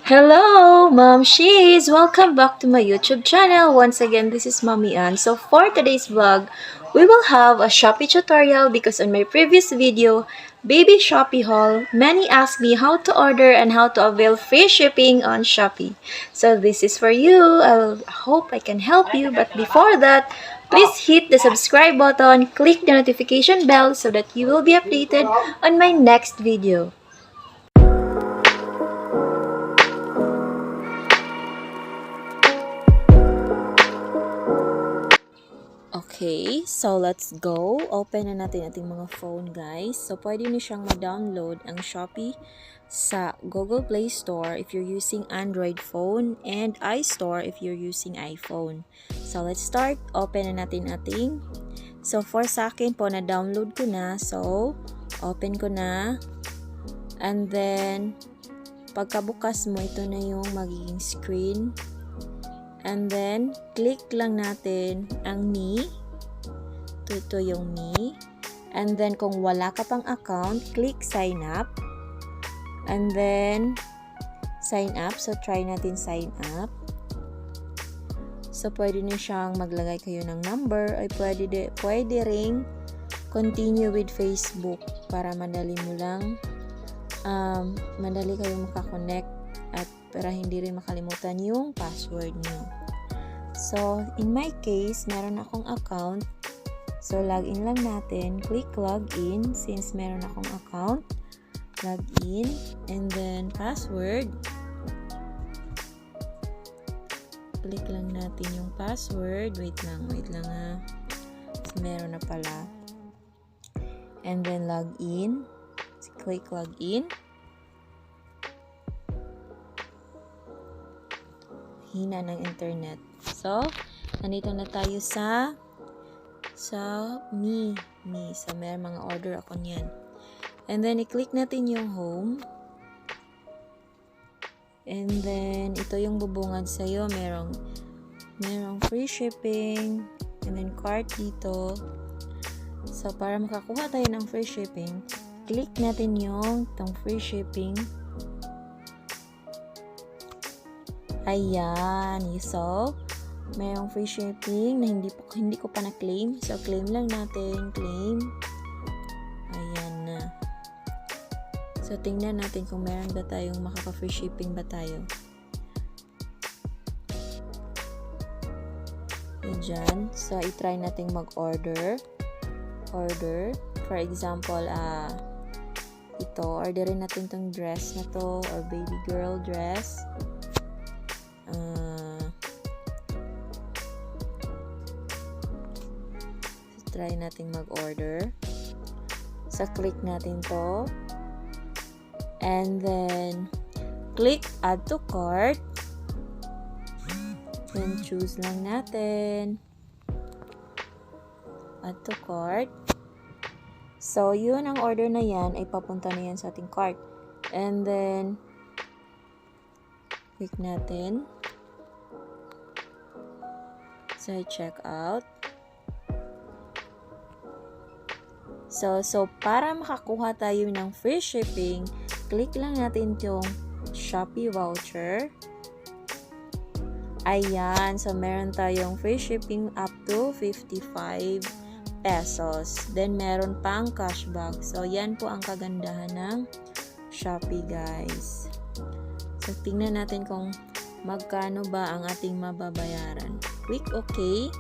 Hello, Mom She's! Welcome back to my YouTube channel. Once again, this is Mommy Ann. So for today's vlog, we will have a Shopee tutorial because on my previous video, Baby Shopee haul, many asked me how to order and how to avail free shipping on Shopee. So this is for you. I hope I can help you. But before that, please hit the subscribe button, click the notification bell so that you will be updated on my next video. Okay, so let's go. Open na natin ating mga phone, guys. So, pwede nyo siyang ma-download ang Shopee sa Google Play Store if you're using Android phone and iStore if you're using iPhone. So, let's start. Open na natin ating. So, for sa akin po, na-download ko na. So, open ko na. And then, pagkabukas mo, ito na yung magiging screen. And then, click lang natin ang me. Ito yung me. And then, kung wala ka pang account, click sign up. And then, sign up. So, try natin sign up. So, pwede nyo siyang maglagay kayo ng number. Ay, pwede ring continue with Facebook para madali mo lang. Madali kayong makakonect at para hindi rin makalimutan yung password nyo. So, in my case, meron akong account. So, login lang natin. Click login since meron akong account. Login. And then, password. Click lang natin yung password. Wait lang ha. So, meron na pala. And then, login. Click login. Hina ng internet. So, nandito na tayo sa me. So, may mga order ako niyan. And then, i-click natin yung home. And then, ito yung bubungad sa'yo. Merong free shipping. And then, cart dito. So, para makakuha tayo ng free shipping, click natin yung itong free shipping. Ayan. So, mayroong free shipping na hindi ko pa na-claim. So, claim lang natin. Claim. Ayan na. So, tingnan natin kung meron ba tayong makaka-free shipping ba tayo. Ayan. So, i-try natin mag-order. Order. For example, ito. Orderin natin tong dress na to or baby girl dress. Try natin mag-order. So, click natin to. And then, click add to cart. Then, choose lang natin. Add to cart. So, yun ang order na yan ay papunta na yan sa ating cart. And then, click natin. So, check out. So, para makakuha tayo ng free shipping, click lang natin yung Shopee voucher. Ayan. So, meron tayong free shipping up to 55 pesos. Then, meron pang cashback. So, yan po ang kagandahan ng Shopee, guys. So, tingnan natin kung magkano ba ang ating mababayaran. Click OK.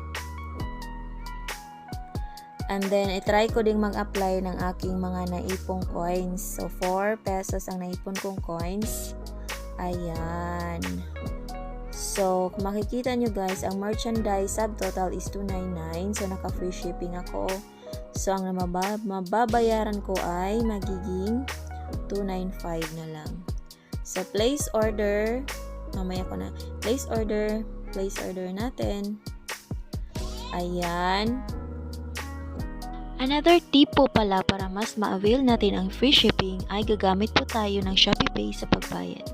And then, i-try ko ding mag-apply ng aking mga naipong coins. So, 4 pesos ang naipon kong coins. Ayan. So, makikita nyo guys, ang merchandise subtotal is 299. So, naka-free shipping ako. So, ang mababayaran ko ay magiging 295 na lang. So, place order. Mamaya ko na. Place order. Place order natin. Ayan. Another tip po pala para mas ma-avail natin ang free shipping ay gagamit po tayo ng Shopee Pay sa pagbayad.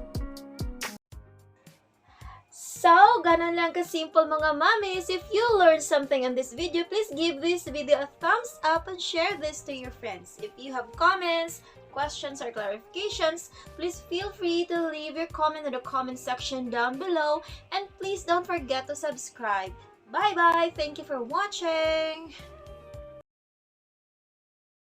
So, ganun lang ka-simple mga mommies. If you learned something on this video, please give this video a thumbs up and share this to your friends. If you have comments, questions or clarifications, please feel free to leave your comment in the comment section down below, and please don't forget to subscribe. Bye bye! Thank you for watching!